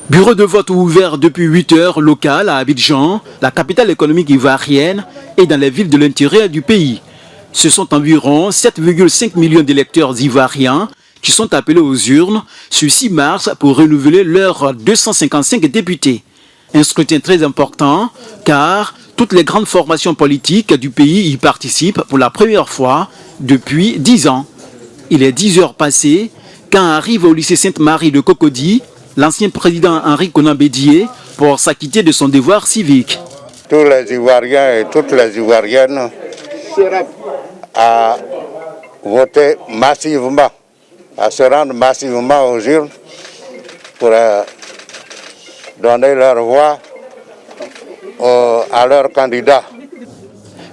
Bureau de vote ouvert depuis 8 heures local à Abidjan, la capitale économique ivoirienne, et dans les villes de l'intérieur du pays. Ce sont environ 7,5 millions d'électeurs ivoiriens qui sont appelés aux urnes ce 6 mars pour renouveler leurs 255 députés. Un scrutin très important car toutes les grandes formations politiques du pays y participent pour la première fois depuis 10 ans. Il est 10 heures passées quand arrive au lycée Sainte-Marie de Cocody l'ancien président Henri Konan Bédié pour s'acquitter de son devoir civique. Tous les Ivoiriens et toutes les Ivoiriennes à voter massivement, à se rendre massivement aux urnes pour donner leur voix à leurs candidats.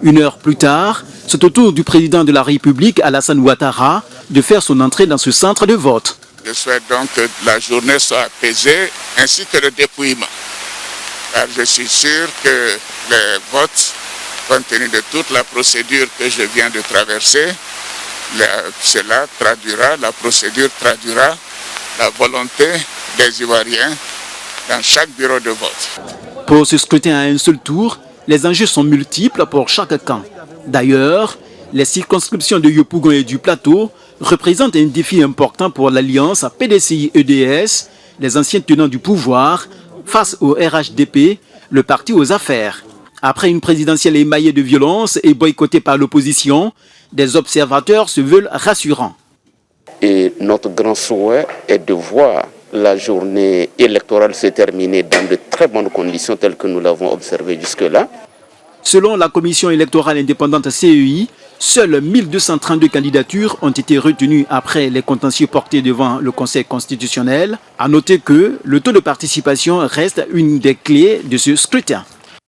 Une heure plus tard, c'est au tour du président de la République, Alassane Ouattara, de faire son entrée dans ce centre de vote. Je souhaite donc que la journée soit apaisée ainsi que le dépouillement. Car je suis sûr que les votes, compte tenu de toute la procédure que je viens de traverser, la procédure traduira la volonté des Ivoiriens dans chaque bureau de vote. Pour ce scrutin à un seul tour, les enjeux sont multiples pour chaque camp. D'ailleurs, les circonscriptions de Yopougon et du Plateau représentent un défi important pour l'alliance PDCI-EDS, les anciens tenants du pouvoir, face au RHDP, le parti aux affaires. Après une présidentielle émaillée de violence et boycottée par l'opposition, des observateurs se veulent rassurants. Et notre grand souhait est de voir la journée électorale se terminer dans de très bonnes conditions telles que nous l'avons observé jusque-là. Selon la commission électorale indépendante CEI, seules 1232 candidatures ont été retenues après les contentieux portés devant le Conseil constitutionnel. À noter que le taux de participation reste une des clés de ce scrutin.